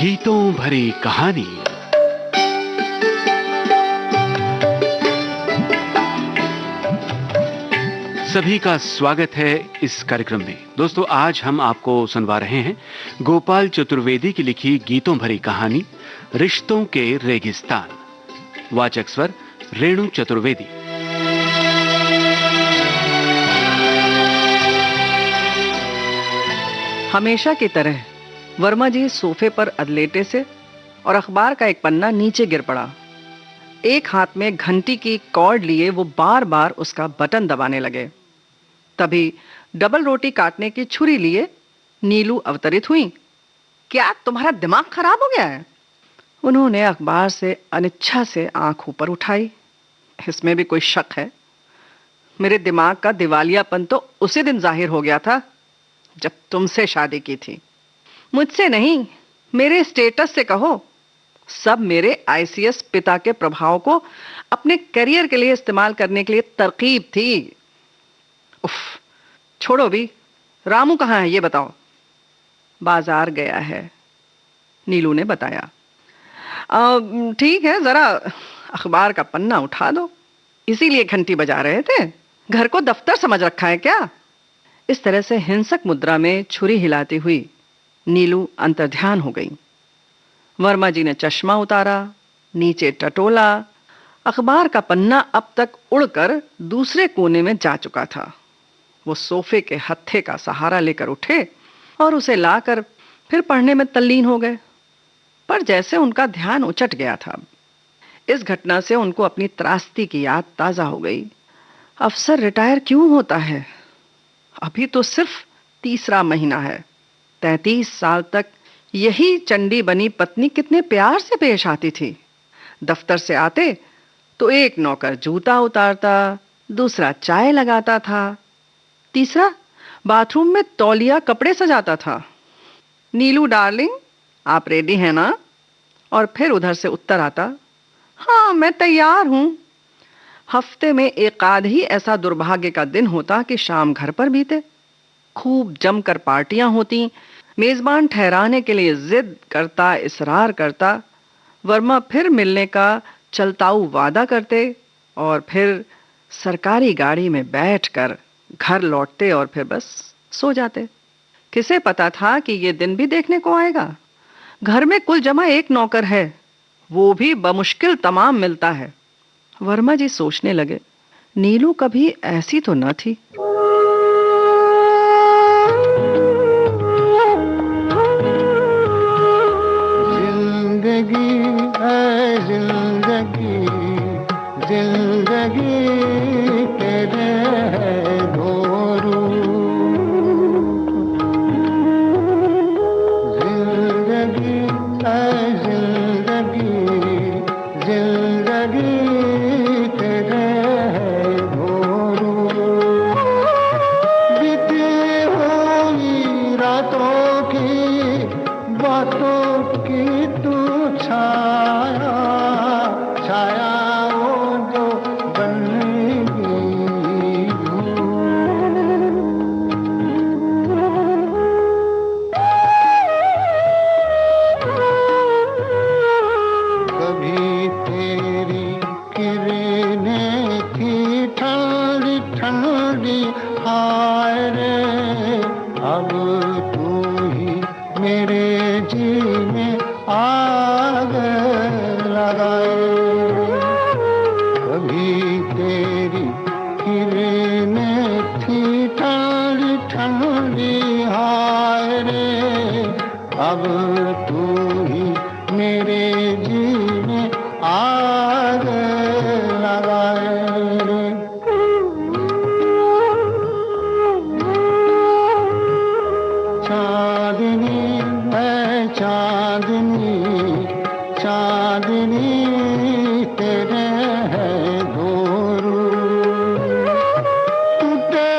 गीतों भरी कहानी। सभी का स्वागत है इस कार्यक्रम में। दोस्तों, आज हम आपको सुनवा रहे हैं गोपाल चतुर्वेदी की लिखी गीतों भरी कहानी रिश्तों के रेगिस्तान। वाचक स्वर रेणु चतुर्वेदी। हमेशा की तरह वर्मा जी सोफे पर अधलेटे से और अखबार का एक पन्ना नीचे गिर पड़ा। एक हाथ में घंटी की कॉर्ड लिए वो बार बार उसका बटन दबाने लगे। तभी डबल रोटी काटने की छुरी लिए नीलू अवतरित हुई। क्या तुम्हारा दिमाग खराब हो गया है? उन्होंने अखबार से अनिच्छा से आंख ऊपर उठाई। इसमें भी कोई शक है? मेरे दिमाग का दिवालियापन तो उसी दिन जाहिर हो गया था जब तुमसे शादी की थी। मुझसे नहीं, मेरे स्टेटस से कहो। सब मेरे आईसीएस पिता के प्रभाव को अपने करियर के लिए इस्तेमाल करने के लिए तरकीब थी। उफ, छोड़ो भी। रामू कहाँ है ये बताओ। बाजार गया है, नीलू ने बताया। ठीक है, जरा अखबार का पन्ना उठा दो। इसीलिए घंटी बजा रहे थे? घर को दफ्तर समझ रखा है क्या? इस तरह से हिंसक मुद्रा में छुरी हिलाती हुई नीलू अंतर्ध्यान हो गई। वर्मा जी ने चश्मा उतारा, नीचे टटोला। अखबार का पन्ना अब तक उड़कर दूसरे कोने में जा चुका था। वो सोफे के हत्थे का सहारा लेकर उठे और उसे लाकर फिर पढ़ने में तल्लीन हो गए। पर जैसे उनका ध्यान उचट गया था। इस घटना से उनको अपनी त्रासदी की याद ताजा हो गई। अफसर रिटायर क्यों होता है? अभी तो सिर्फ तीसरा महीना है। 33 साल तक यही चंडी बनी पत्नी कितने प्यार से पेश आती थी। दफ्तर से आते तो एक नौकर जूता उतारता, दूसरा चाय लगाता था, तीसरा बाथरूम में तौलिया कपड़े सजाता था। नीलू डार्लिंग, आप रेडी हैं ना? और फिर उधर से उत्तर आता, हाँ मैं तैयार हूं। हफ्ते में एक आध ही ऐसा दुर्भाग्य का दिन होता कि शाम घर पर बीते। खूब जमकर पार्टियां होती। मेजबान ठहराने के लिए जिद करता, इसरार करता। वर्मा फिर मिलने का चलताऊ वादा करते और फिर सरकारी गाड़ी में बैठकर घर लौटते और फिर बस सो जाते। किसे पता था कि ये दिन भी देखने को आएगा? घर में कुल जमा एक नौकर है, वो भी बमुश्किल तमाम मिलता है। वर्मा जी सोचने लगे, नीलू कभी ऐसी तो न थी। जिंदगी है जिंदगी, जिंदगी तेरे है धोरू। जिंदगी है जिंदगी, जिंदगी तेरे है धोरू। बीती हुई रातों की बातों की तू छाया, छाया वो जो बन गई कभी तेरी किरणें थी ठंडी ठंडी, हाय रे अब तू ही मेरे जीने आग लगाए। कभी तेरी किरणें थी ठंडी ठंडी, हाय रे अब तू ही मेरे जीने आग लगाए रे। चांदनी है चांदनी, चांदनी तेरे है धोरू। टूटे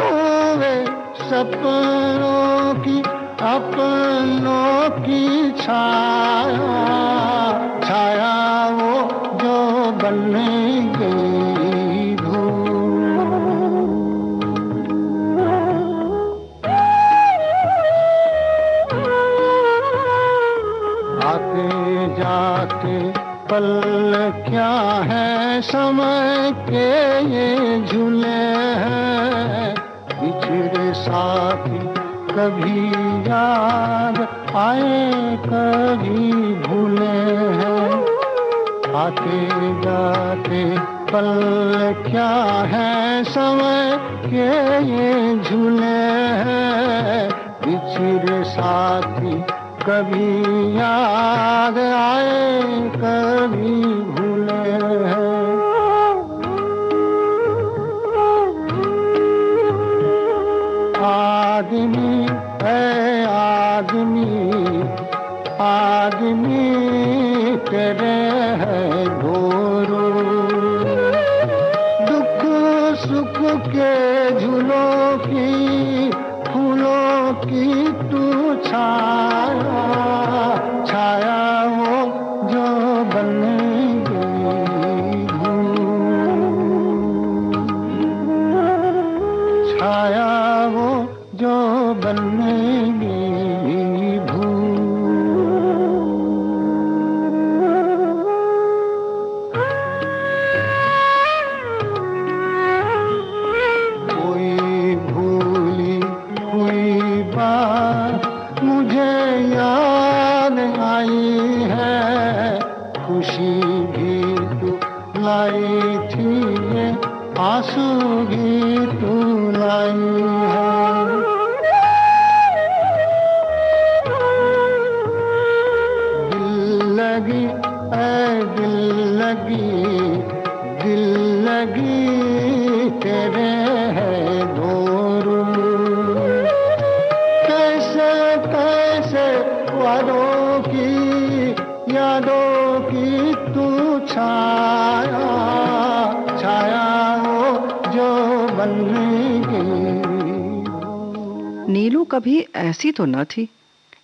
हुए सपनों की, अपनों की छाया, छाया वो जो बन गई धूल। के पल क्या है, समय के ये झूले हैं। बिछड़े साथी कभी याद आए, कभी भूले हैं। आते जाते पल क्या है, समय के ये झूले हैं। बिछड़े साथी कभी याद आए, कभी भूले हैं। आदमी है आदमी, आदमी तेरे है घोरू। दुख सुख के झूलों की, फूलों की तू छाया, छाया वो जो बन गई धूप, छाया वो जो बन गई धूप। कोई भूली हुई बात मुझे याद आई है, खुशी भी तू लाई थी, ये आंसू भी तू लाई है। दिल लगी ऐ दिल लगी, दिल लगी तेरे है गोरू। कैसे कैसे वादों की, यादों की तू छाया, छाया वो जो बन गई। नीलू कभी ऐसी तो न थी,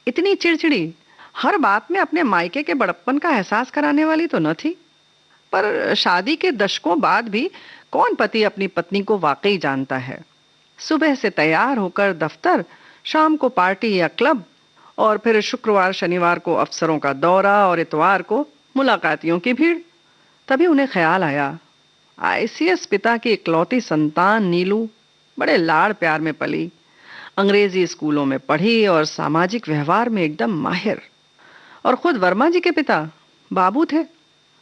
इतनी चिड़चिड़ी, हर बात में अपने मायके के बड़प्पन का एहसास कराने वाली तो न थी। पर शादी के दशकों बाद भी कौन पति अपनी पत्नी को वाकई जानता है। सुबह से तैयार होकर दफ्तर, शाम को पार्टी या क्लब, और फिर शुक्रवार शनिवार को अफसरों का दौरा और इतवार को मुलाकातियों की भीड़। तभी उन्हें ख्याल आया, आईसीएस पिता की इकलौती संतान नीलू बड़े लाड़ प्यार में पली, अंग्रेजी स्कूलों में पढ़ी और सामाजिक व्यवहार में एकदम माहिर। और खुद वर्मा जी के पिता बाबू थे।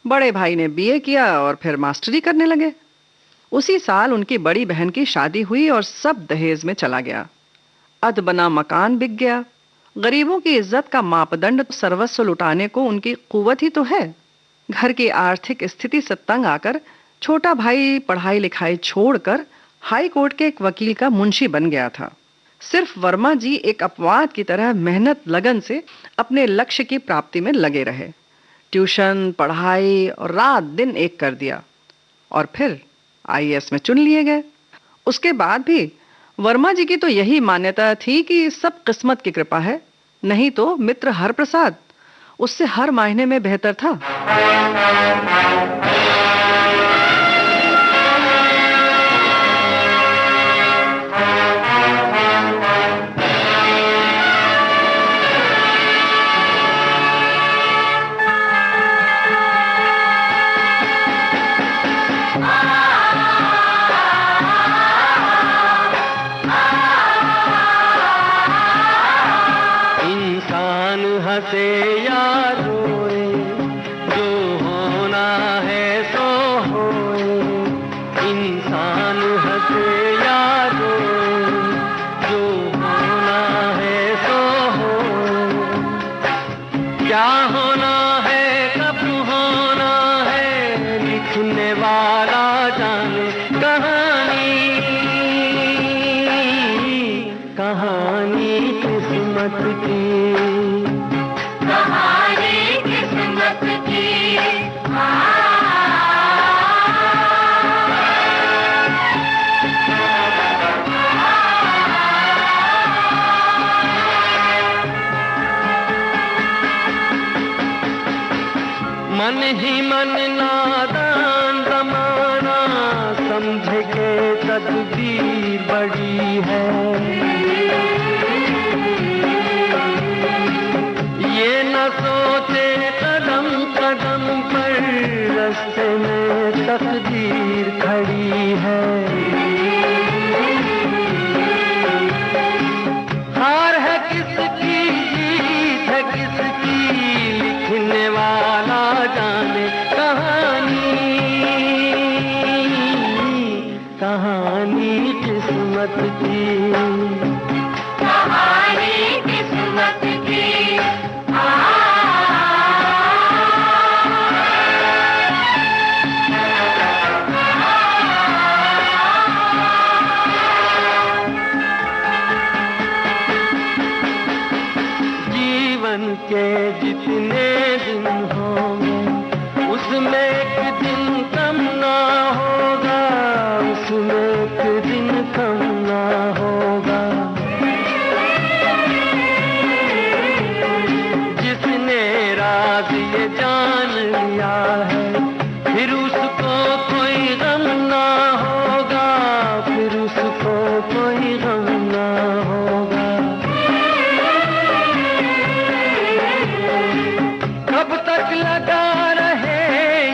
बड़े भाई ने बीए किया और फिर मास्टरी करने लगे। उसी साल उनकी बड़ी बहन की शादी हुई और सब दहेज में चला गया। अध बना मकान बिक गया। गरीबों की इज्जत का मापदंड सर्वस्व लुटाने को उनकी कुव्वत ही तो है। घर की आर्थिक स्थिति से तंग आकर छोटा भाई पढ़ाई लिखाई छोड़कर हाई कोर्ट के एक वकील का मुंशी बन गया था। सिर्फ वर्मा जी एक अपवाद की तरह मेहनत लगन से अपने लक्ष्य की प्राप्ति में लगे रहे। ट्यूशन, पढ़ाई और रात दिन एक कर दिया और फिर आईएएस में चुन लिए गए। उसके बाद भी वर्मा जी की तो यही मान्यता थी कि सब किस्मत की कृपा है, नहीं तो मित्र हरप्रसाद उससे हर मायने में बेहतर था। हंसे या रोए, जो होना है सो होए। इंसान हंसे या रोए, जो होना है सो होए। क्या होना है कब होना है, लिखने वाला जाने कहानी। कहानी किस्मत की, मन ही मन नादान जमाना, समझे के तदबीर बड़ी है। ये न सोचे कदम कदम किसकी जीत है किसकी, लिखने वाला जाने कहानी, कहानी किस्मत की, कहानी किस्मत की। जीवन के जितने दिन होंगे उसमें एक दिन कम ना होगा, उसमें एक दिन कम ना होगा। जिसने राज ये जान लिया है फिर उसको कोई गम ना होगा, फिर उसको कोई गम ना होगा। कब तक लगा रहे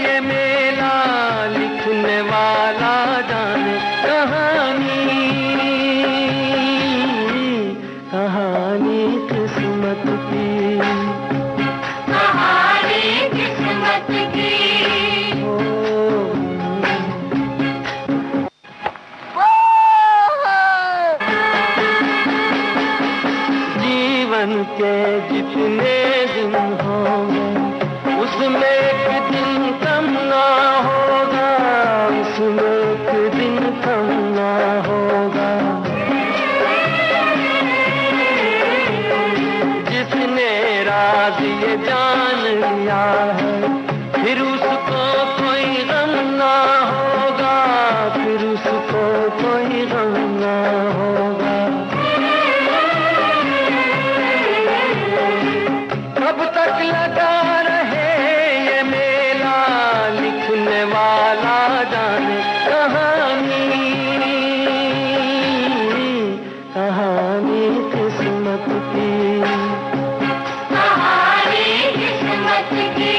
ये मेला, लिखने वाला जाने कहानी, कहानी किस्मत की, कहानी किस्मत की। जीवन के जितने दिन होंगे उसमें एक दिन कम ना होगा, उसमें एक दिन कम ना होगा। जिसने राज ये जान लिया है फिर उसको कोई गम ना होगा, फिर उसको कोई गम ना होगा। कब तक लगा रहे ये मेला, लिखने वाला जाने कहानी, कहानी किस्मत की, कहानी किस्मत की।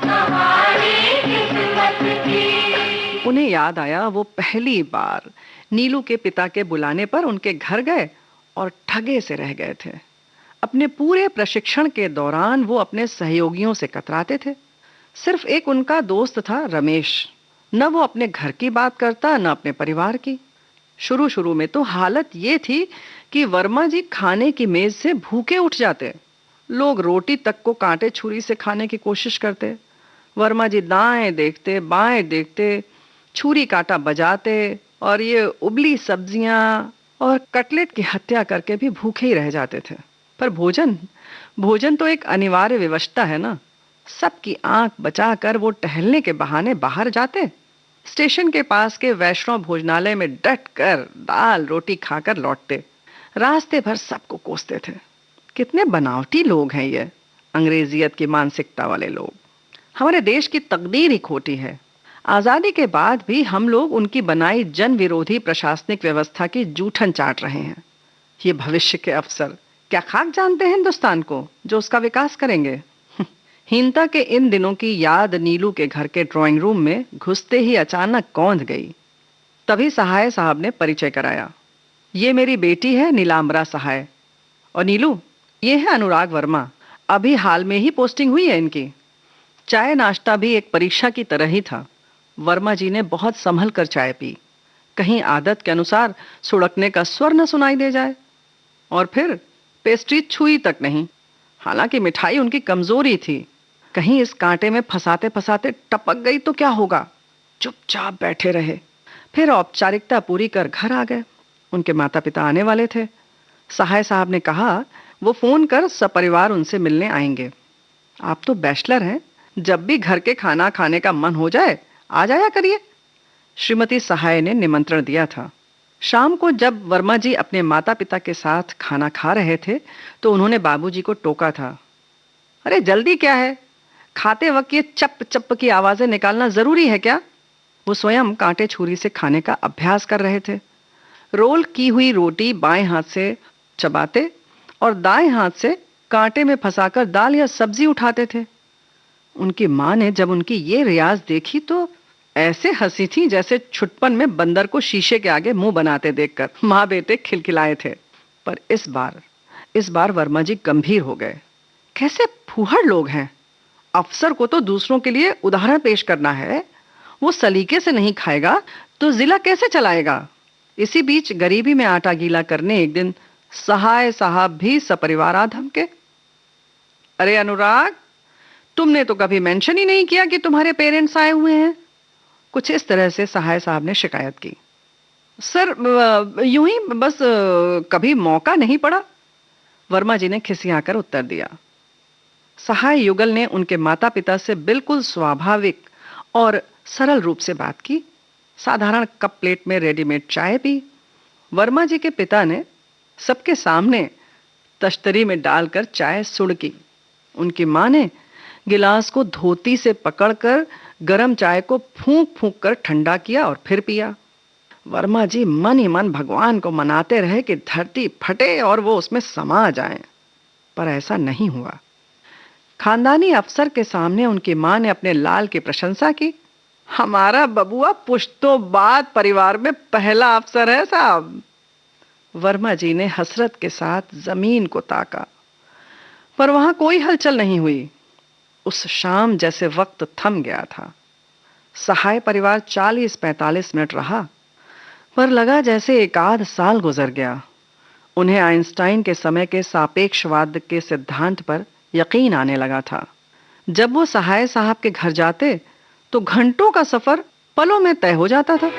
कहानी किस्मत की। उन्हें याद आया वो पहली बार नीलू के पिता के बुलाने पर उनके घर गए और ठगे से रह गए थे। अपने पूरे प्रशिक्षण के दौरान वो अपने सहयोगियों से कतराते थे। सिर्फ एक उनका दोस्त था रमेश, न वो अपने घर की बात करता न अपने परिवार की। शुरू शुरू में तो हालत ये थी कि वर्मा जी खाने की मेज से भूखे उठ जाते। लोग रोटी तक को कांटे छुरी से खाने की कोशिश करते। वर्मा जी दाएं देखते बाएं देखते, छुरी कांटा बजाते और ये उबली सब्जियां और कटलेट की हत्या करके भी भूखे ही रह जाते थे। पर भोजन भोजन तो एक अनिवार्य व्यवस्था है ना। सबकी आंख बचाकर वो टहलने के बहाने बाहर जाते। स्टेशन के पास के वैष्णव भोजनालय में डट कर दाल रोटी खाकर लौटते। रास्ते भर सबको कोसते थे। कितने बनावटी लोग हैं ये अंग्रेजियत की मानसिकता वाले लोग। हमारे देश की तकदीर ही खोटी है। आजादी के बाद भी हम लोग उनकी बनाई जन विरोधी प्रशासनिक व्यवस्था की जूठन चाट रहे हैं। ये भविष्य के अफसर क्या खाक जानते हैं हिंदुस्तान को जो उसका विकास करेंगे। हीनता के इन दिनों की याद नीलू के घर के ड्राइंग रूम में घुसते ही अचानक कौंध गई। तभी सहाय साहब ने परिचय कराया। ये मेरी बेटी है नीलांबरा सहाय, और नीलू ये है अनुराग वर्मा। अभी हाल में ही पोस्टिंग हुई है इनकी। चाय नाश्ता भी एक परीक्षा की तरह ही था। वर्मा जी ने बहुत संभल कर चाय पी, कहीं आदत के अनुसार सुड़कने का स्वर न सुनाई दे जाए। और फिर पेस्ट्री छुई तक नहीं। हालांकि मिठाई उनकी कमजोरी थी। कहीं इस कांटे में फंसाते फंसाते टपक गई तो क्या होगा। चुपचाप बैठे रहे। फिर औपचारिकता पूरी कर घर आ गए। उनके माता पिता आने वाले थे। सहाय साहब ने कहा वो फोन कर सपरिवार उनसे मिलने आएंगे। आप तो बैचलर हैं, जब भी घर के खाना खाने का मन हो जाए आ जाया करिए। श्रीमती सहाय ने निमंत्रण दिया था। शाम को जब वर्मा जी अपने माता पिता के साथ खाना खा रहे थे तो उन्होंने बाबूजी को टोका था। अरे जल्दी क्या है, खाते वक्त ये चप चप की आवाजें निकालना जरूरी है क्या। वो स्वयं कांटे छुरी से खाने का अभ्यास कर रहे थे। रोल की हुई रोटी बाएं हाथ से चबाते और दाएं हाथ से कांटे में फंसाकर दाल या सब्जी उठाते थे। उनकी मां ने जब उनकी ये रियाज देखी तो ऐसे हंसी थी जैसे छुटपन में बंदर को शीशे के आगे मुंह बनाते देखकर माँ बेटे खिलखिलाए थे। पर इस बार वर्मा जी गंभीर हो गए। कैसे फूहड़ लोग हैं। अफसर को तो दूसरों के लिए उदाहरण पेश करना है, वो सलीके से नहीं खाएगा तो जिला कैसे चलाएगा। इसी बीच गरीबी में आटा गीला करने एक दिन सहाय साहब भी सपरिवार आ धमके। अरे अनुराग, तुमने तो कभी मेंशन ही नहीं किया कि तुम्हारे पेरेंट्स आए हुए हैं। कुछ इस तरह से सहाय साहब ने शिकायत की। सर यूं ही बस कभी मौका नहीं पड़ा, वर्मा जी ने खिसियाकर उत्तर दिया। सहाय युगल ने उनके माता पिता से बिल्कुल स्वाभाविक और सरल रूप से बात की। साधारण कप प्लेट में रेडीमेड चाय पी। वर्मा जी के पिता ने सबके सामने तश्तरी में डालकर चाय सुड़की। उनकी मां ने गिलास को धोती से पकड़कर गरम चाय को फूंक फूंक कर ठंडा किया और फिर पिया। वर्मा जी मन ही मन भगवान को मनाते रहे कि धरती फटे और वो उसमें समा जाए, पर ऐसा नहीं हुआ। खानदानी अफसर के सामने उनकी मां ने अपने लाल की प्रशंसा की। हमारा बबुआ पुश्तों बाद परिवार में पहला अफसर है साहब। वर्मा जी ने हसरत के साथ जमीन को ताका, पर वहां कोई हलचल नहीं हुई। उस शाम जैसे वक्त थम गया था। सहाय परिवार 40-45 मिनट रहा, पर लगा जैसे एक आध साल गुजर गया। उन्हें आइंस्टाइन के समय के सापेक्षवाद के सिद्धांत पर यकीन आने लगा था। जब वो सहाय साहब के घर जाते तो घंटों का सफर पलों में तय हो जाता था।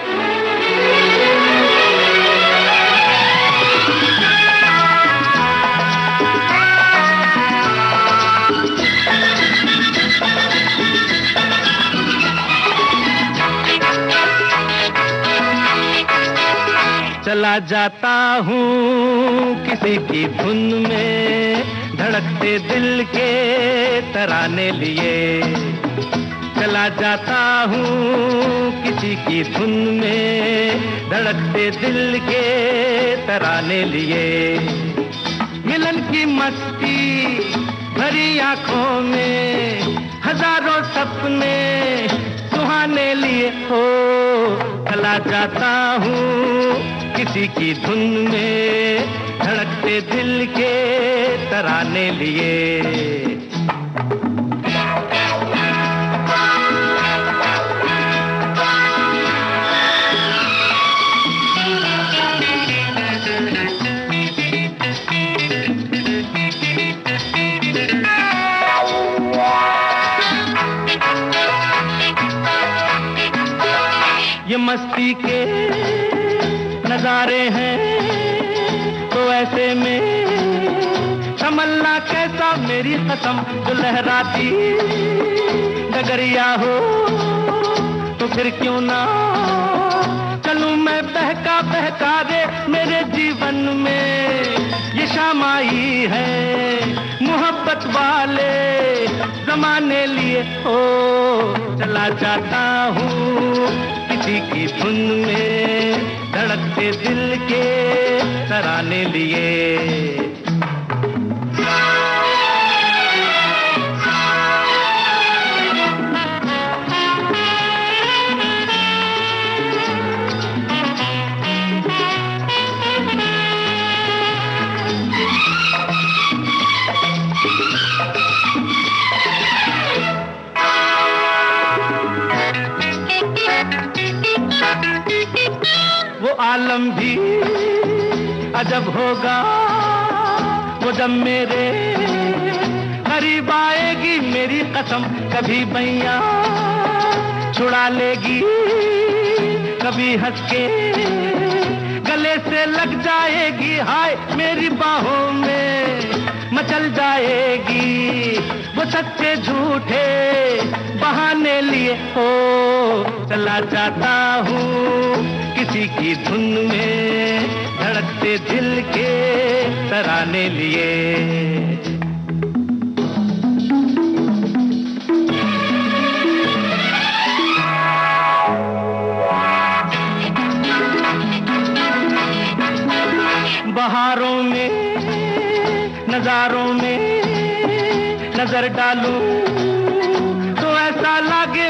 चला जाता हूँ किसी की धुन में, धड़कते दिल के तराने लिए। चला जाता हूँ किसी की धुन में, धड़कते दिल के तराने लिए। मिलन की मस्ती भरी आंखों में, हजारों सपने सुहाने लिए हो। चला जाता हूँ किसी की धुन में, धड़कते दिल के तराने लिए। ये मस्ती के नजारे हैं तो ऐसे में तमन्ना कैसा मेरी कसम, जो लहराती डगरिया हो तो फिर क्यों ना चलूं मैं बहका बहका रे। मेरे जीवन में ये शाम आई है मोहब्बत वाले जमाने लिए हो। चला जाता हूँ किसी की धुन में, धड़कते दिल के तराने लिए। वो आलम भी अजब होगा वो जब मेरे करीब आएगी मेरी कसम। कभी बैया छुड़ा लेगी, कभी हंस के गले से लग जाएगी। हाय मेरी बाहों में मचल जाएगी, वो सच्चे झूठे बहाने लिए हो। चला जाता हूँ किसी की धुन में, धड़कते दिल के तराने लिए। बहारों में नजारों में नजर डालूं तो ऐसा लागे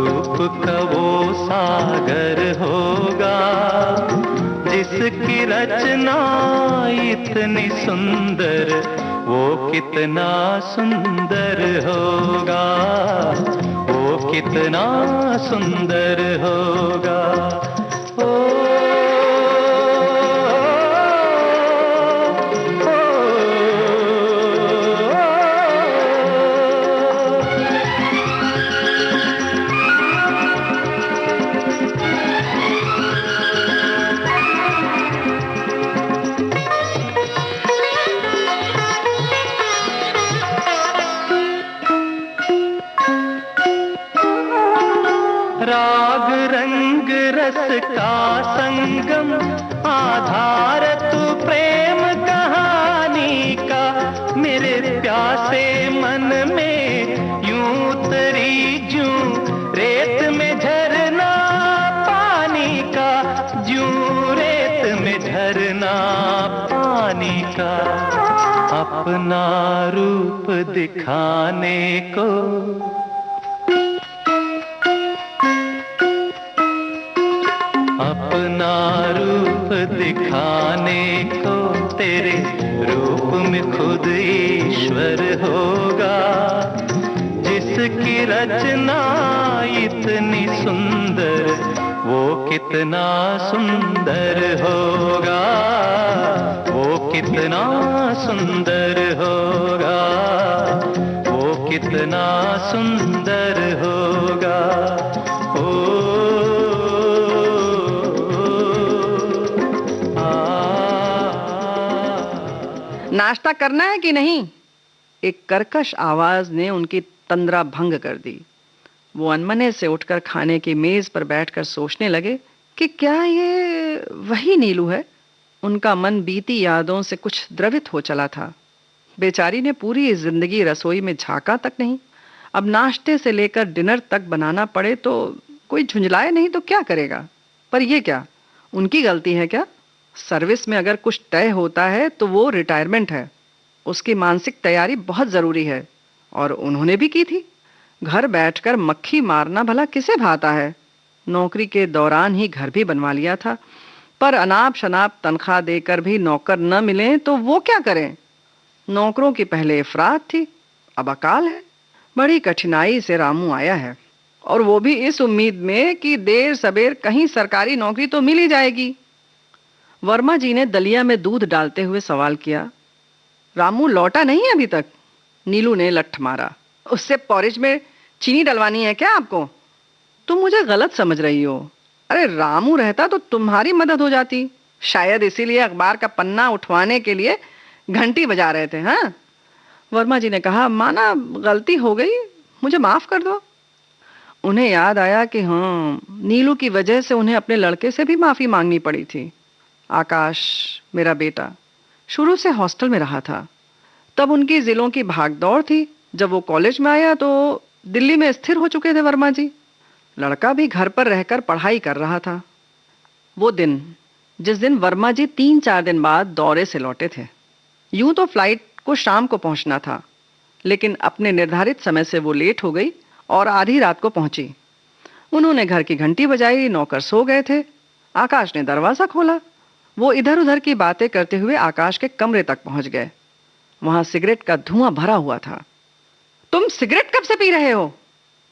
रूप का वो सागर होगा जिसकी रचना इतनी सुंदर, वो कितना सुंदर होगा, वो कितना सुंदर होगा। ओ, राग रंग रस का संगम, आधार तू प्रेम कहानी का, मेरे प्यासे मन में यूं उतरी जूं रेत में झरना पानी का, जूं रेत में झरना पानी का। अपना रूप दिखाने को अपना रूप दिखाने को, तेरे रूप में खुद ईश्वर होगा जिसकी रचना इतनी सुंदर, वो कितना सुंदर होगा, वो कितना सुंदर होगा, वो कितना सुंदर होगा। ओ नाश्ता करना है कि नहीं? एक कर्कश आवाज ने उनकी तंद्रा भंग कर दी। वो अनमने से उठकर खाने की मेज पर बैठकर सोचने लगे कि क्या ये वही नीलू है। उनका मन बीती यादों से कुछ द्रवित हो चला था। बेचारी ने पूरी जिंदगी रसोई में झांका तक नहीं, अब नाश्ते से लेकर डिनर तक बनाना पड़े तो कोई झुंझलाए नहीं तो क्या करेगा। पर ये क्या उनकी गलती है क्या? सर्विस में अगर कुछ तय होता है तो वो रिटायरमेंट है, उसकी मानसिक तैयारी बहुत जरूरी है और उन्होंने भी की थी। घर बैठकर मक्खी मारना भला किसे भाता है। नौकरी के दौरान ही घर भी बनवा लिया था, पर अनाप शनाप तनख्वाह देकर भी नौकर न मिले तो वो क्या करें। नौकरों की पहले इफरात थी, अब अकाल है। बड़ी कठिनाई से रामू आया है और वो भी इस उम्मीद में कि देर सबेर कहीं सरकारी नौकरी तो मिल ही जाएगी। वर्मा जी ने दलिया में दूध डालते हुए सवाल किया, रामू लौटा नहीं है अभी तक? नीलू ने लठ मारा, उससे पॉरेज में चीनी डलवानी है क्या आपको? तुम मुझे गलत समझ रही हो। अरे रामू रहता तो तुम्हारी मदद हो जाती, शायद इसीलिए अखबार का पन्ना उठवाने के लिए घंटी बजा रहे थे। हाँ, वर्मा जी ने कहा, माना गलती हो गई, मुझे माफ कर दो। उन्हें याद आया कि हाँ, नीलू की वजह से उन्हें अपने लड़के से भी माफी मांगनी पड़ी थी। आकाश मेरा बेटा शुरू से हॉस्टल में रहा था, तब उनकी जिलों की भागदौड़ थी। जब वो कॉलेज में आया तो दिल्ली में स्थिर हो चुके थे वर्मा जी। लड़का भी घर पर रहकर पढ़ाई कर रहा था। वो दिन जिस दिन वर्मा जी 3-4 दिन बाद दौरे से लौटे थे। यूं तो फ्लाइट को शाम को पहुंचना था, लेकिन अपने निर्धारित समय से वो लेट हो गई और आधी रात को पहुंची। उन्होंने घर की घंटी बजाई, नौकर सो गए थे। आकाश ने दरवाजा खोला। वो इधर उधर की बातें करते हुए आकाश के कमरे तक पहुंच गए। वहां सिगरेट का धुआं भरा हुआ था। तुम सिगरेट कब से पी रहे हो?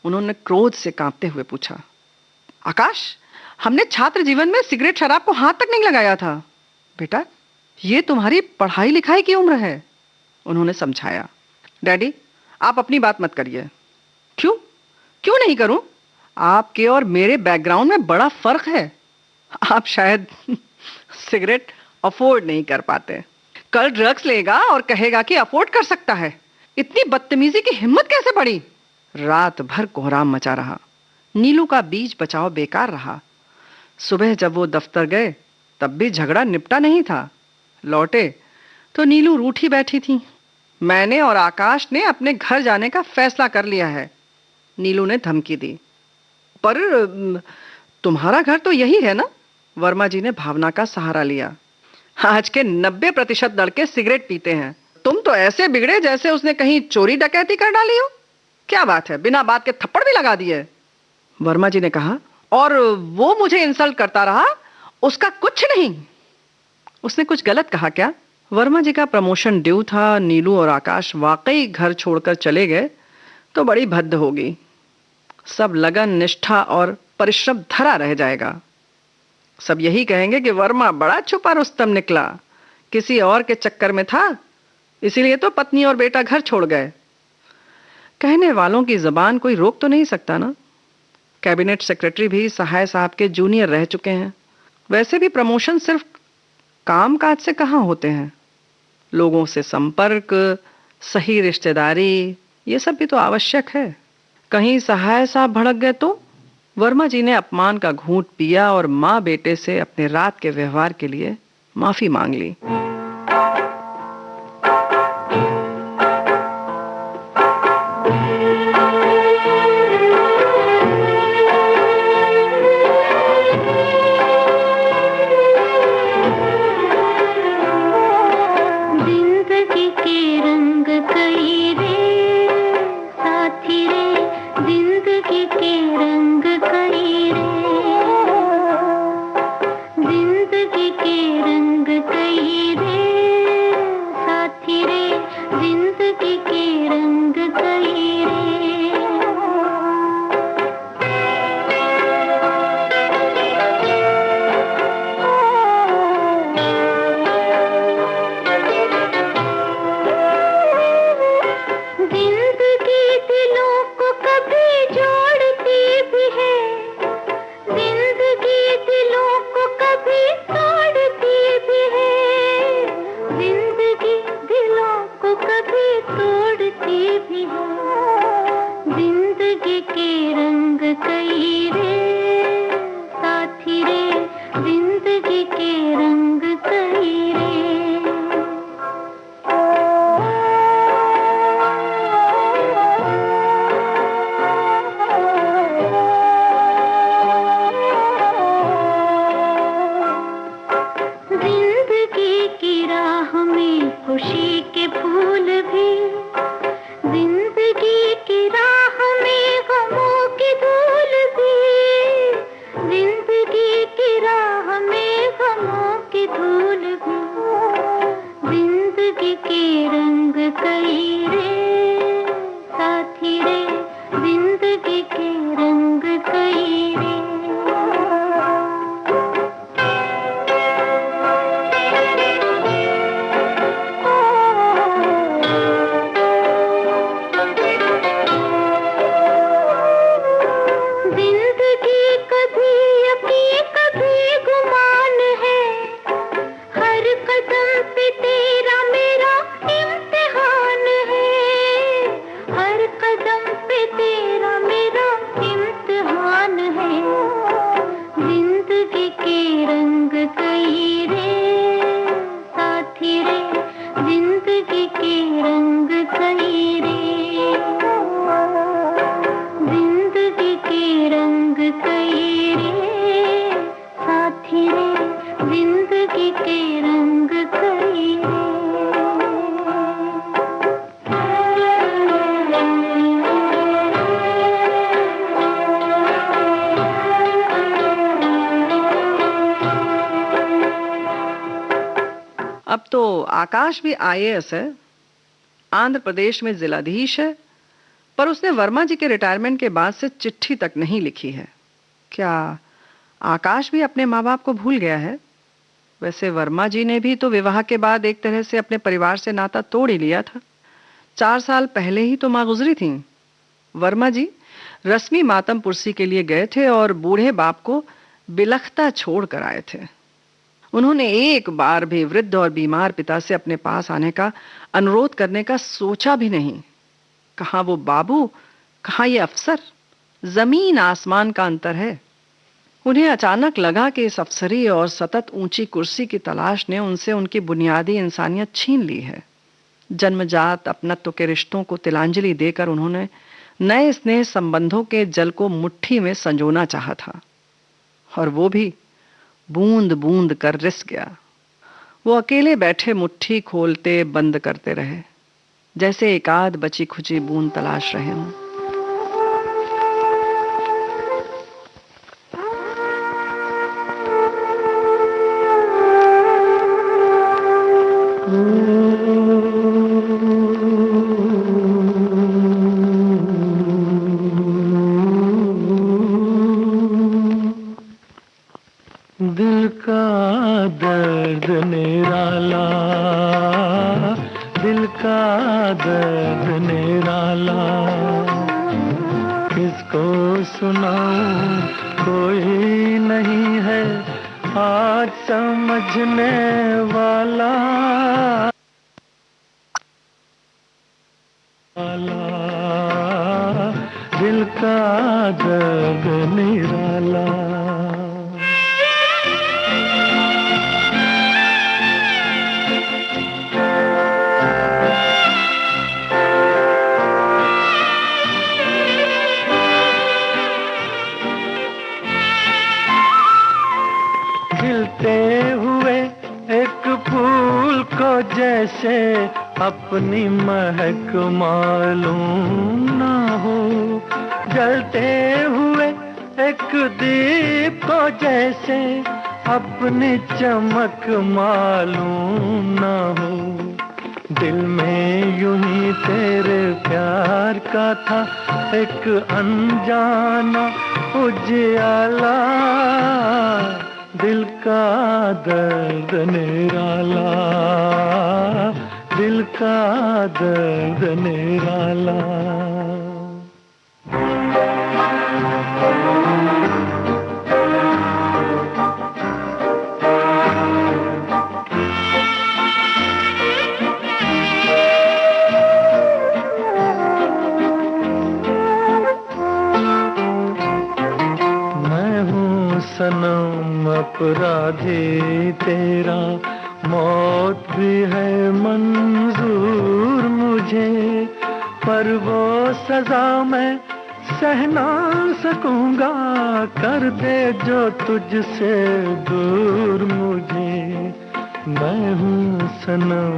उन्होंने क्रोध से कांपते हुए पूछा। आकाश, हमने छात्र जीवन में सिगरेट शराब को हाथ तक नहीं लगाया था। बेटा, ये तुम्हारी पढ़ाई लिखाई की उम्र है, उन्होंने समझाया। डैडी, आप अपनी बात मत करिए। क्यों क्यों नहीं करूं? आपके और मेरे बैकग्राउंड में बड़ा फर्क है। आप शायद सिगरेट अफोर्ड नहीं कर पाते। कल ड्रग्स लेगा और कहेगा कि अफोर्ड कर सकता है। इतनी बदतमीजी की हिम्मत कैसे पड़ी? रात भर कोहराम मचा रहा। नीलू का बीच बचाव बेकार रहा। सुबह जब वो दफ्तर गए तब भी झगड़ा निपटा नहीं था। लौटे तो नीलू रूठी बैठी थी। मैंने और आकाश ने अपने घर जाने का फैसला कर लिया है, नीलू ने धमकी दी। पर तुम्हारा घर तो यही है ना? वर्मा जी ने भावना का सहारा लिया। आज के 90% लड़के सिगरेट पीते हैं। तुम तो ऐसे बिगड़े जैसे उसने कहीं चोरी डकैती कर डाली हो। क्या बात है, बिना बात के थप्पड़ भी लगा दिए। वर्मा जी ने कहा, और वो मुझे इंसल्ट करता रहा, उसका कुछ नहीं। उसने कुछ गलत कहा क्या? वर्मा जी का प्रमोशन ड्यू था, नीलू और आकाश वाकई घर छोड़कर चले गए तो बड़ी भद्द होगी। सब लगन, निष्ठा और परिश्रम धरा रह जाएगा। सब यही कहेंगे कि वर्मा बड़ा छुपा रुस्तम निकला, किसी और के चक्कर में था, इसीलिए तो पत्नी और बेटा घर छोड़ गए। कहने वालों की जबान कोई रोक तो नहीं सकता ना। कैबिनेट सेक्रेटरी भी सहाय साहब के जूनियर रह चुके हैं। वैसे भी प्रमोशन सिर्फ काम काज से कहाँ होते हैं, लोगों से संपर्क, सही रिश्तेदारी, ये सब भी तो आवश्यक है। कहीं सहाय साहब भड़क गए तो? वर्मा जी ने अपमान का घूंट पिया और माँ बेटे से अपने रात के व्यवहार के लिए माफी मांग ली। अब तो आकाश भी आईएएस है, आंध्र प्रदेश में जिलाधीश है, पर उसने वर्मा जी के रिटायरमेंट के बाद से चिट्ठी तक नहीं लिखी है। क्या आकाश भी अपने माँ बाप को भूल गया है? वैसे वर्मा जी ने भी तो विवाह के बाद एक तरह से अपने परिवार से नाता तोड़ ही लिया था। 4 साल पहले ही तो माँ गुजरी थी। वर्मा जी रस्मी मातम पुरसी के लिए गए थे और बूढ़े बाप को बिलखता छोड़ कर आए थे। उन्होंने एक बार भी वृद्ध और बीमार पिता से अपने पास आने का अनुरोध करने का सोचा भी नहीं। कहाँ वो बाबू, कहाँ ये अफसर, जमीन आसमान का अंतर है। उन्हें अचानक लगा कि इस अफसरी और सतत ऊंची कुर्सी की तलाश ने उनसे उनकी बुनियादी इंसानियत छीन ली है। जन्मजात अपनत्व के रिश्तों को तिलांजलि देकर उन्होंने नए स्नेह संबंधों के जल को मुट्ठी में संजोना चाहा था, और वो भी बूंद बूंद कर रिस गया। वो अकेले बैठे मुट्ठी खोलते बंद करते रहे, जैसे एकाध बची खुची बूंद तलाश रहे हों। दर्द निराला, किसको सुनाऊं कोई नहीं है आज समझने वाला। दिल का दर्द निराला। खिलते हुए एक फूल को जैसे अपनी महक मालूम ना हो, जलते हुए एक दीप को जैसे अपनी चमक मालूम ना हो। दिल में यूं ही तेरे प्यार का था एक अनजाना उजियाला। दिल का दर्द निराला, दिल का दर्द निराला। मैं हूँ सनम अपराधी तेरा, मौत भी है मंजूर मुझे, पर वो सजा मैं सह ना सकूंगा, कर दे जो तुझसे दूर मुझे। मैं हूँ सनम,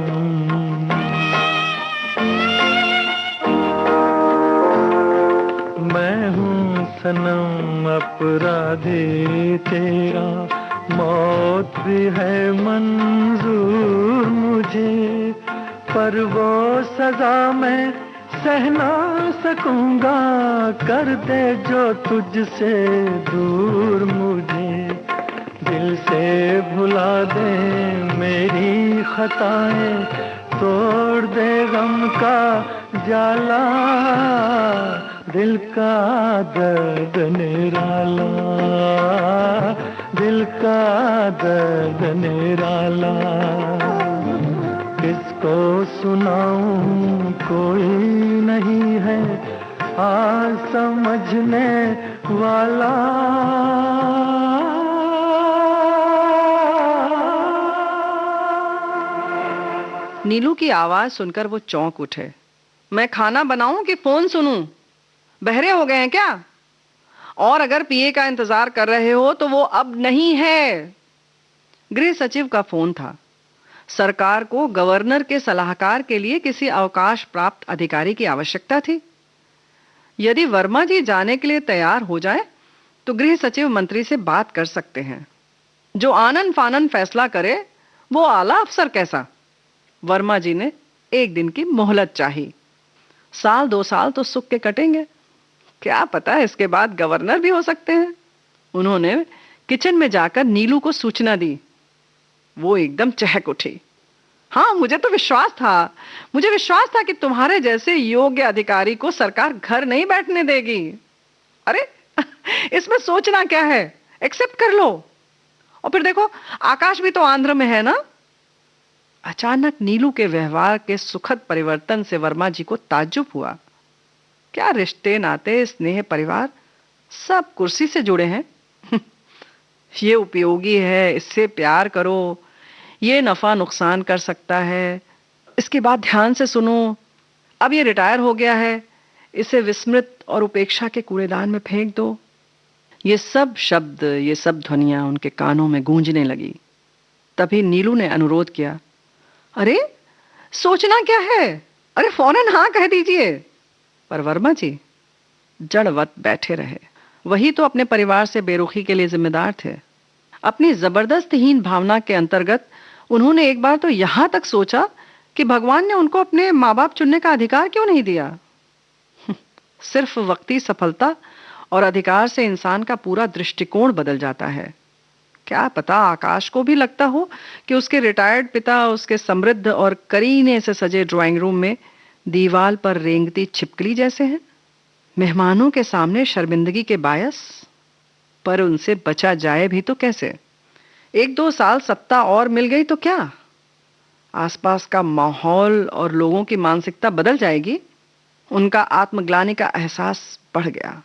मैं हूँ सनम अपराधी तेरा, मौत भी है मंजूर मुझे, पर वो सजा मैं सह ना सकूंगा, कर दे जो तुझसे दूर मुझे। दिल से भुला दे मेरी खताएं, तोड़ दे गम का जाला। दिल का दर्द निराला, दिल का दर्द निराला। किसको सुनाऊं कोई नहीं है आज समझने वाला। नीलू की आवाज सुनकर वो चौंक उठे। मैं खाना बनाऊं कि फोन सुनूं? बहरे हो गए हैं क्या? और अगर पीए का इंतजार कर रहे हो तो वो अब नहीं है। गृह सचिव का फोन था। सरकार को गवर्नर के सलाहकार के लिए किसी अवकाश प्राप्त अधिकारी की आवश्यकता थी। यदि वर्मा जी जाने के लिए तैयार हो जाए तो गृह सचिव मंत्री से बात कर सकते हैं। जो आनन फानन फैसला करे वो आला अफसर कैसा। वर्मा जी ने एक दिन की मोहलत चाही। 1-2 साल तो सुख के कटेंगे, क्या पता इसके बाद गवर्नर भी हो सकते हैं। उन्होंने किचन में जाकर नीलू को सूचना दी। वो एकदम चहक उठी। हाँ, मुझे विश्वास था कि तुम्हारे जैसे योग्य अधिकारी को सरकार घर नहीं बैठने देगी। अरे इसमें सोचना क्या है, एक्सेप्ट कर लो। और फिर देखो, आकाश भी तो आंध्र में है ना। अचानक नीलू के व्यवहार के सुखद परिवर्तन से वर्मा जी को ताज्जुब हुआ। क्या रिश्ते नाते, स्नेह, परिवार सब कुर्सी से जुड़े हैं। ये उपयोगी है, इससे प्यार करो, ये नफा नुकसान कर सकता है, इसकी बात ध्यान से सुनो, अब ये रिटायर हो गया है, इसे विस्मृत और उपेक्षा के कूड़ेदान में फेंक दो। ये सब शब्द, ये सब ध्वनियां उनके कानों में गूंजने लगी। तभी नीलू ने अनुरोध किया, अरे सोचना क्या है, अरे फौरन हाँ कह दीजिए। पर वर्मा जी जड़वत बैठे रहे। वही तो अपने परिवार से बेरुखी के लिए जिम्मेदार थे। अपनी जबरदस्तहीन भावना के अंतर्गत उन्होंने एक बार तो यहां तक सोचा कि भगवान ने उनको अपने माँ बाप चुनने का अधिकार क्यों नहीं दिया। सिर्फ वक्ती सफलता और अधिकार से इंसान का पूरा दृष्टिकोण बदल जाता है। क्या पता आकाश को भी लगता हो कि उसके रिटायर्ड पिता उसके समृद्ध और करीने से सजे ड्राइंग रूम में दीवाल पर रेंगती छिपकली जैसे हैं, मेहमानों के सामने शर्मिंदगी के बायस। पर उनसे बचा जाए भी तो कैसे? 1-2 साल सत्ता और मिल गई तो क्या, आसपास का माहौल और लोगों की मानसिकता बदल जाएगी। उनका आत्मग्लानि का एहसास बढ़ गया।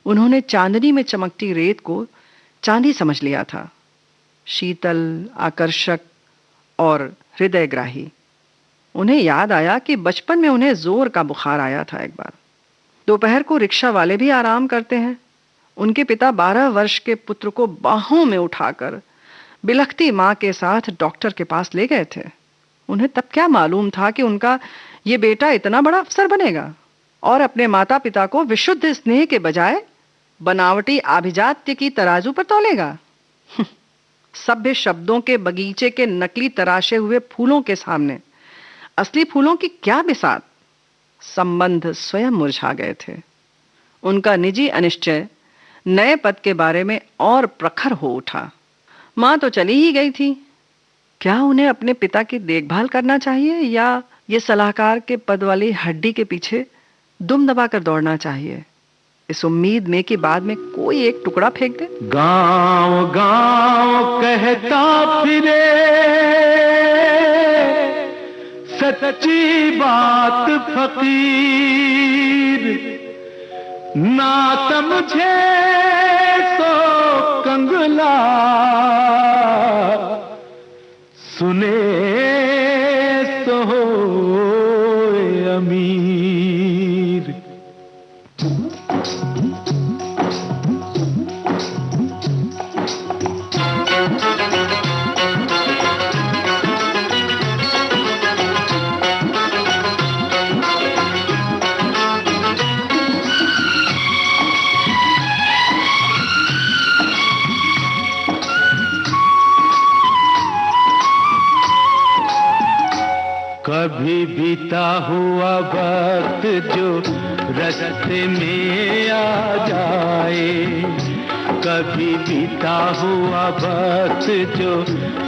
उन्होंने चांदनी में चमकती रेत को चांदी समझ लिया था, शीतल, आकर्षक और हृदयग्राही। उन्हें याद आया कि बचपन में उन्हें जोर का बुखार आया था एक बार। दोपहर को रिक्शा वाले भी आराम करते हैं। उनके पिता 12 वर्ष के पुत्र को बाहों में उठाकर बिलखती मां के साथ डॉक्टर के पास ले गए थे। उन्हें तब क्या मालूम था कि उनका ये बेटा इतना बड़ा अफसर बनेगा और अपने माता पिता को विशुद्ध स्नेह के बजाय बनावटी आभिजात्य की तराजू पर तौलेगा। सभ्य शब्दों के बगीचे के नकली तराशे हुए फूलों के सामने असली फूलों की क्या बिसात। संबंध स्वयं मुरझा गए थे। उनका निजी अनिश्चय नए पद के बारे में और प्रखर हो उठा। मां तो चली ही गई थी। क्या उन्हें अपने पिता की देखभाल करना चाहिए या ये सलाहकार के पद वाली हड्डी के पीछे दुम दबाकर दौड़ना चाहिए, इस उम्मीद में कि बाद में कोई एक टुकड़ा फेंक दे। गांव गांव कहता फिरे, सच्ची बात फकीर, ना समझे तो कंगला, सुने तो होए अमीर। कभी बीता हुआ वक्त जो रास्ते में आ जाए, कभी बीता हुआ वक्त जो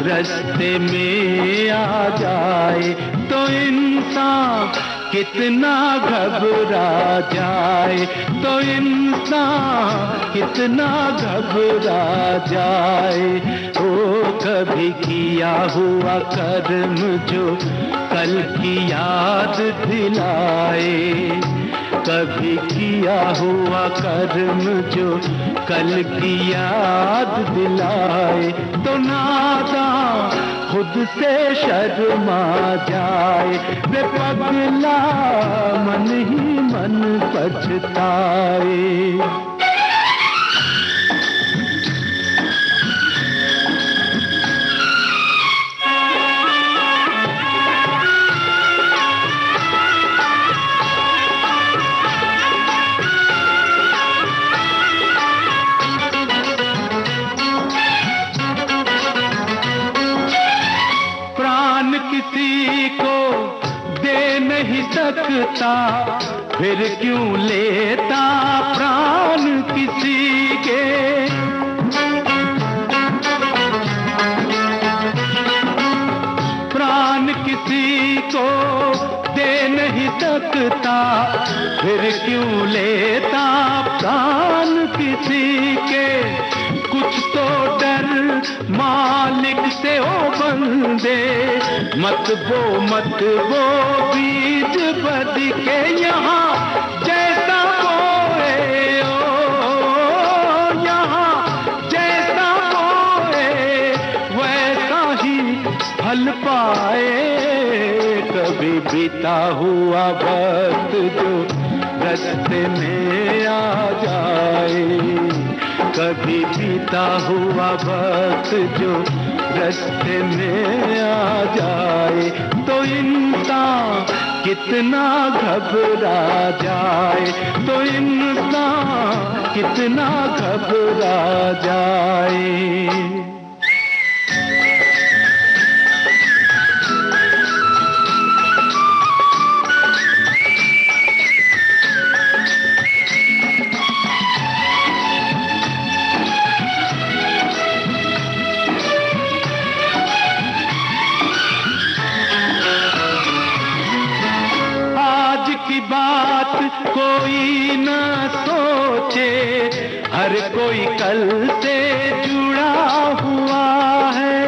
रास्ते में आ जाए, तो इंसान कितना घबरा जाए, तो इंसान कितना घबरा जाए। ओ कभी किया हुआ कर्म जो कल की याद दिलाए, कभी किया हुआ कर्म जो कल की याद दिलाए, तो नादान खुद से शर्मा जाए। वे पगला मन ही मन पछताए। किसी को दे नहीं सकता, फिर क्यों लेता प्राण किसी के। प्राण किसी को दे नहीं सकता, फिर क्यों लेता प्राण किसी के। कुछ तो डर मालिक से ओ बंदे, मत वो बीज बद के यहाँ जैसा बोए, ओ यहाँ जैसा बोए वैसा ही फल पाए। कभी बीता हुआ वक्त जो रास्ते में आ जाए, कभी बीता हुआ वक्त जो रास्ते में आ जाए, तो इंसान कितना घबरा जाए, तो इंसान कितना घबरा जाए। कोई ना सोचे, हर कोई कल से जुड़ा हुआ है।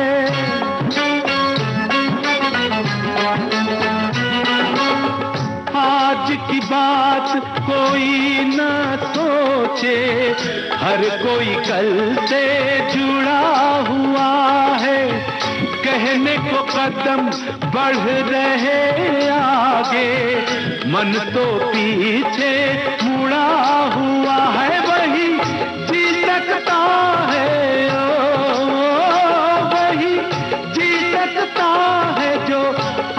आज की बात कोई ना सोचे, हर कोई कल से जुड़ा हुआ है। कहने को कदम बढ़ रहे आगे, मन तो पीछे मुड़ा हुआ है। वही जी सकता है, वही जी सकता है जो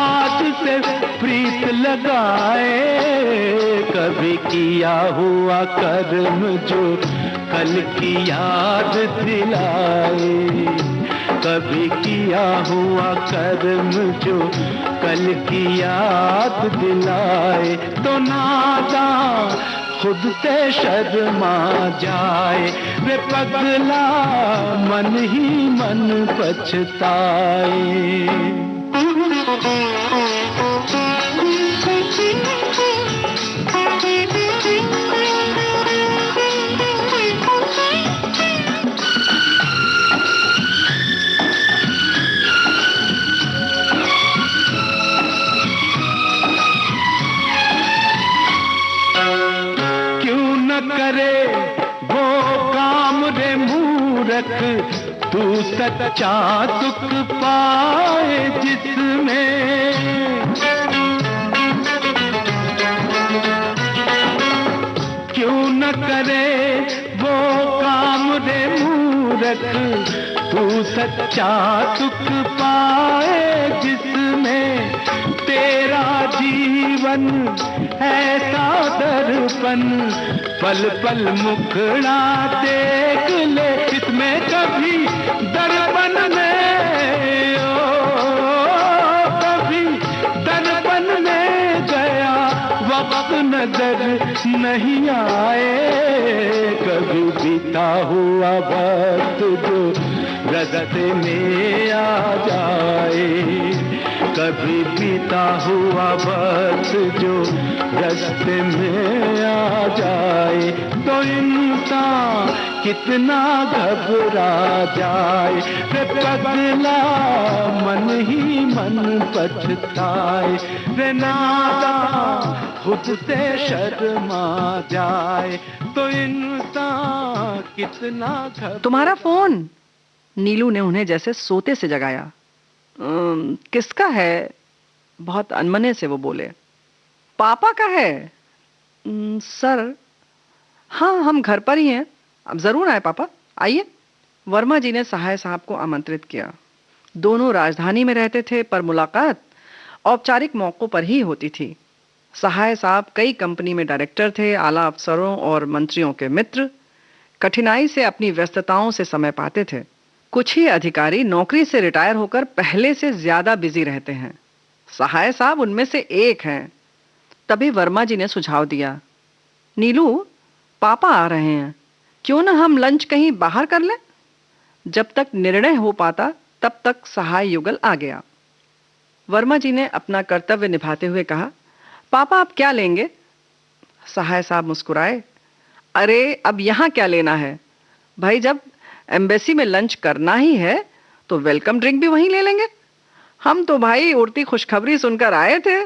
आज से प्रीत लगाए। कभी किया हुआ कर्म जो कल की याद दिलाए, कभी किया हुआ कर्म जो कल की याद दिलाए। तो नादा खुद से शर्मा जाए, वे पगला मन ही मन पछताए। करे वो काम रे मूरख, तू सच्चा सुख पाए जिसमें। क्यों न करे वो काम रे मूरख, तू सच्चा सुख पाए जिसमें। तेरा जीवन ऐसा दर्पण, पल पल मुखड़ा देख ले इसमें। कभी दर्पण में कभी दर्पण में गया वक्त नजर नहीं आए। कभी बीता हुआ वक्त जो रस्ते में आ जाए, कभी बीता हुआ वक्त जो रास्ते में आ जाए। तो इंसान कितना घबरा जाए, रे पगला मन ही मन पछताए। रे नादा खुद से शर्मा जाए, तो इंसान कितना घबरा। तुम्हारा फोन, नीलू ने उन्हें जैसे सोते से जगाया। किसका है? बहुत अनमने से वो बोले। पापा का है। सर, हाँ हम घर पर ही हैं, अब जरूर आए पापा, आइए। वर्मा जी ने सहाय साहब को आमंत्रित किया। दोनों राजधानी में रहते थे, पर मुलाकात औपचारिक मौकों पर ही होती थी। सहाय साहब कई कंपनी में डायरेक्टर थे, आला अफसरों और मंत्रियों के मित्र, कठिनाई से अपनी व्यस्तताओं से समय पाते थे। कुछ ही अधिकारी नौकरी से रिटायर होकर पहले से ज्यादा बिजी रहते हैं। सहाय साहब उनमें से एक हैं। तभी वर्मा जी ने सुझाव दिया, नीलू पापा आ रहे हैं, क्यों ना हम लंच कहीं बाहर कर लें। जब तक निर्णय हो पाता तब तक सहाय युगल आ गया। वर्मा जी ने अपना कर्तव्य निभाते हुए कहा, पापा आप क्या लेंगे? सहाय साहब मुस्कुराए, अरे अब यहां क्या लेना है भाई, जब एम्बेसी में लंच करना ही है तो वेलकम ड्रिंक भी वहीं ले लेंगे। हम तो भाई उड़ती खुशखबरी सुनकर आए थे।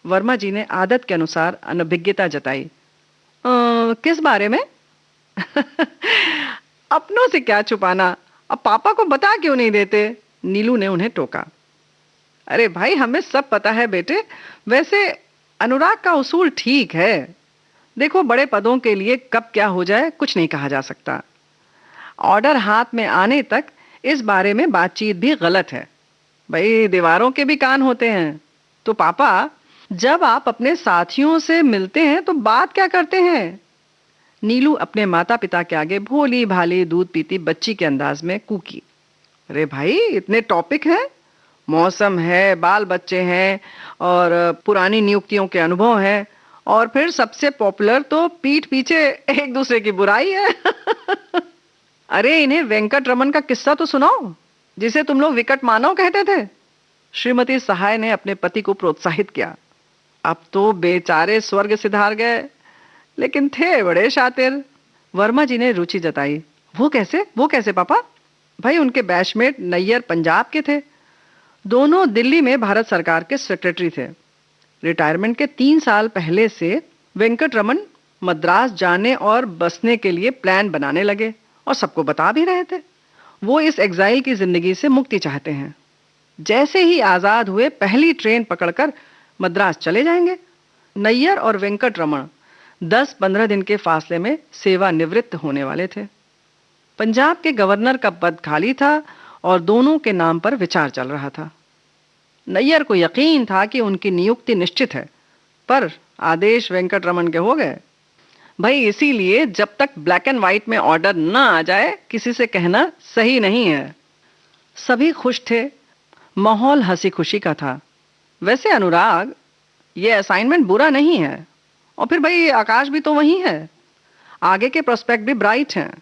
वर्मा जी ने आदत के अनुसार अनभिज्ञता जताई। किस बारे में? अपनों से क्या छुपाना, अब पापा को बता क्यों नहीं देते? नीलू ने उन्हें टोका। अरे भाई हमें सब पता है बेटे, वैसे अनुराग का उसूल ठीक है। देखो बड़े पदों के लिए कब क्या हो जाए कुछ नहीं कहा जा सकता। ऑर्डर हाथ में आने तक इस बारे में बातचीत भी गलत है। भाई दीवारों के भी कान होते हैं। तो पापा जब आप अपने साथियों से मिलते हैं तो बात क्या करते हैं? नीलू अपने माता पिता के आगे भोली भाली दूध पीती बच्ची के अंदाज में कूकी। अरे भाई इतने टॉपिक हैं, मौसम है, बाल बच्चे हैं और पुरानी नियुक्तियों के अनुभव हैं, और फिर सबसे पॉपुलर तो पीठ पीछे एक दूसरे की बुराई है। अरे इन्हें वेंकट रमन का किस्सा तो सुनाओ, जिसे तुम लोग विकट मानव कहते थे। श्रीमती सहाय ने अपने पति को प्रोत्साहित किया। अब तो बेचारे स्वर्ग सिधार गए, लेकिन थे बड़े शातिर। वर्मा जी ने रुचि जताई। वो कैसे पापा? भाई उनके बैचमेट नैयर पंजाब के थे। दोनों दिल्ली में भारत सरकार के सेक्रेटरी थे। रिटायरमेंट के 3 साल पहले से वेंकटरमन मद्रास जाने और बसने के लिए प्लान बनाने लगे और सबको बता भी रहे थे। वो इस एग्जाइल की जिंदगी से मुक्ति चाहते हैं। जैसे ही आजाद हुए पहली ट्रेन पकड़कर मद्रास चले जाएंगे। नैयर और वेंकटरमन 10-15 दिन के फासले में सेवानिवृत्त होने वाले थे। पंजाब के गवर्नर का पद खाली था और दोनों के नाम पर विचार चल रहा था। नैयर को यकीन था कि उनकी नियुक्ति निश्चित है, पर आदेश वेंकटरमन के हो गए। भाई इसीलिए जब तक ब्लैक एंड व्हाइट में ऑर्डर ना आ जाए किसी से कहना सही नहीं है। सभी खुश थे, माहौल हंसी खुशी का था। वैसे अनुराग, ये असाइनमेंट बुरा नहीं है, और फिर भाई आकाश भी तो वही है, आगे के प्रोस्पेक्ट भी ब्राइट हैं।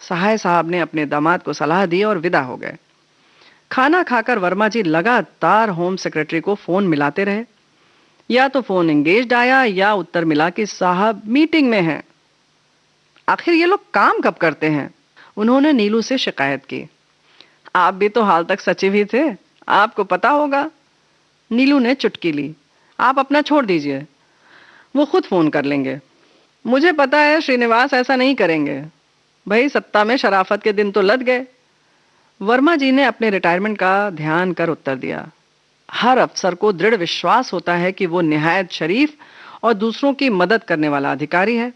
सहाय साहब ने अपने दामाद को सलाह दी और विदा हो गए। खाना खाकर वर्मा जी लगातार होम सेक्रेटरी को फोन मिलाते रहे। या तो फोन एंगेज्ड आया या उत्तर मिला कि साहब मीटिंग में हैं। आखिर ये लोग काम कब करते हैं? उन्होंने नीलू से शिकायत की। आप भी तो हाल तक सचिव ही थे, आपको पता होगा। नीलू ने चुटकी ली। आप अपना छोड़ दीजिए, वो खुद फोन कर लेंगे। मुझे पता है श्रीनिवास ऐसा नहीं करेंगे। भाई सत्ता में शराफत के दिन तो लद गए। वर्मा जी ने अपने रिटायरमेंट का ध्यान कर उत्तर दिया। हर अफसर को दृढ़ विश्वास होता है कि वो निहायत शरीफ और दूसरों की मदद करने वाला अधिकारी है।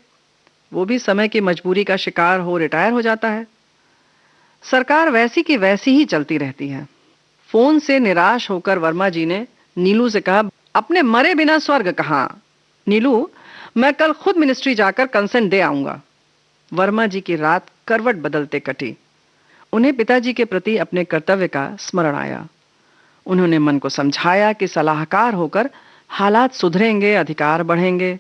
वो भी समय की मजबूरी का शिकार हो रिटायर हो जाता है। सरकार वैसी की वैसी ही चलती रहती है। फोन से निराश होकर वर्मा जी ने नीलू से कहा, अपने मरे बिना स्वर्ग कहाँ? नीलू, मैं कल खुद मिनिस्ट्री जाकर कंसेंट दे आऊंगा। वर्मा जी की रात करवट बदलते कटी। उन्हें पिताजी के प्रति अपने कर्तव्य का स्मरण आया। उन्होंने मन को समझाया कि सलाहकार होकर हालात सुधरेंगे, अधिकार बढ़ेंगे,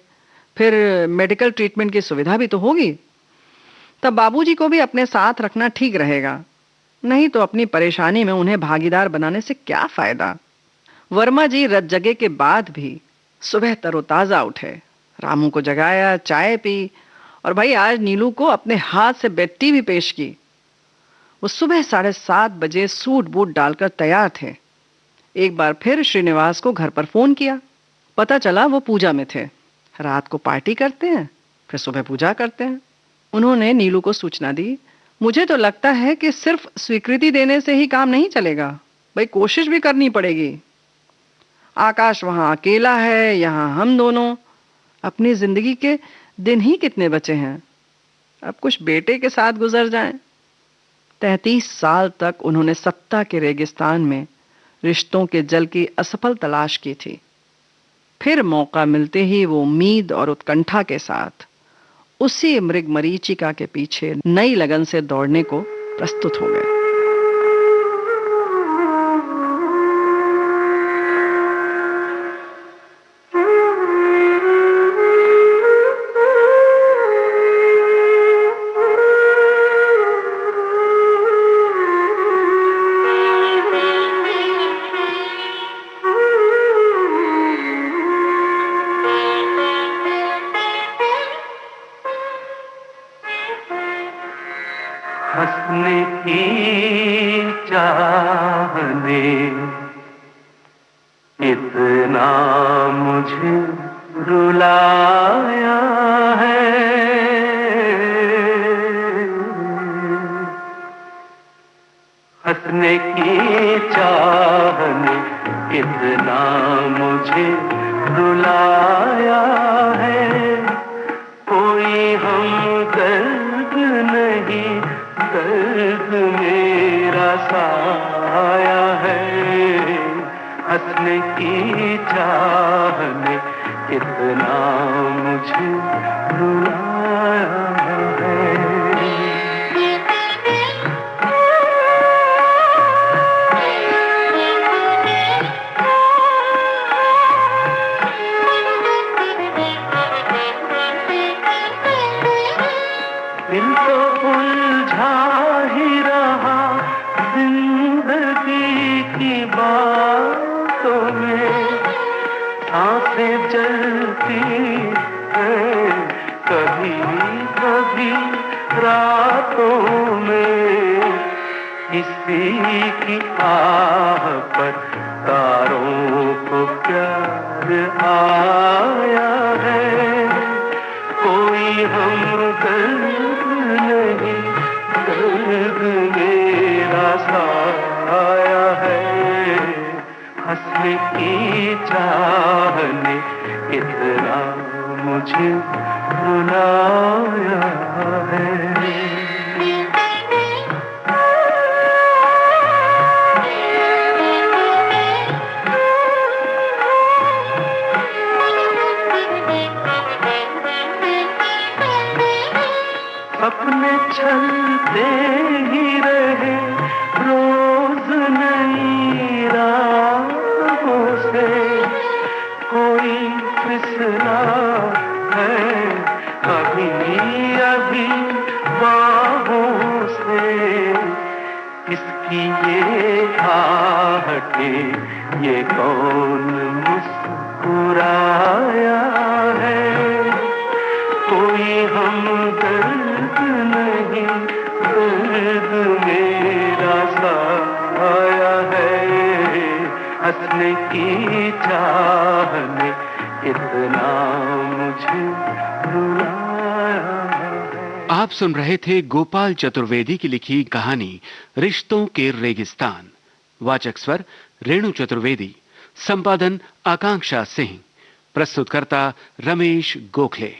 फिर मेडिकल ट्रीटमेंट की सुविधा भी तो होगी। तब बाबूजी को भी अपने साथ रखना ठीक रहेगा, नहीं तो अपनी परेशानी में उन्हें भागीदार बनाने से क्या फायदा। वर्मा जी रत जगे के बाद भी सुबह तरोताजा उठे, रामू को जगाया, चाय पी, और भाई आज नीलू को अपने हाथ से बेड टी भी पेश की। वो सुबह 7:30 बजे सूट बूट डालकर तैयार थे। एक बार फिर श्रीनिवास को घर पर फोन किया। पता चला वो पूजा में थे। रात को पार्टी करते हैं, फिर सुबह पूजा करते हैं। उन्होंने नीलू को सूचना दी। मुझे तो लगता है कि सिर्फ स्वीकृति देने से ही काम नहीं चलेगा, भाई कोशिश भी करनी पड़ेगी। आकाश वहां अकेला है, यहां हम दोनों। अपनी जिंदगी के दिन ही कितने बचे हैं, अब कुछ बेटे के साथ गुजर जाएं। 33 साल तक उन्होंने सत्ता के रेगिस्तान में रिश्तों के जल की असफल तलाश की थी। फिर मौका मिलते ही वो उम्मीद और उत्कंठा के साथ उसी मृग मरीचिका के पीछे नई लगन से दौड़ने को प्रस्तुत हो गए। हंसने की चाहने इतना मुझे रुलाया है, हंसने की चाहने इतना मुझे रुलाया है। कोई हमदर्द नहीं, दर्द मेरा साया है। हंसने की चाहने इतना मुझे रुलाया है। दिल तो उलझा ही रहा जिंदगी की बातों में, सांसें जलती हैं कभी कभी रातों में, इसी की आह पर तारों को प्यार आया है। कोई हमदर्द नहीं, दर्द मेरा साया है। हंसने की चाह ने इतना मुझे रुलाया है। सपने चलते ही रहे रोज नई राहों से, कोई फिसला है अभी अभी बाहों से। इसकी ये आहटे ये कौन मुस्कुराया है। कोई हमदर्द नहीं, दर्द मेरा साया है। हंसने की चाह ने इतना मुझे रुलाया है। आप सुन रहे थे गोपाल चतुर्वेदी की लिखी कहानी रिश्तों के रेगिस्तान। वाचक स्वर रेणु चतुर्वेदी, संपादन आकांक्षा सिंह, प्रस्तुतकर्ता रमेश गोखले।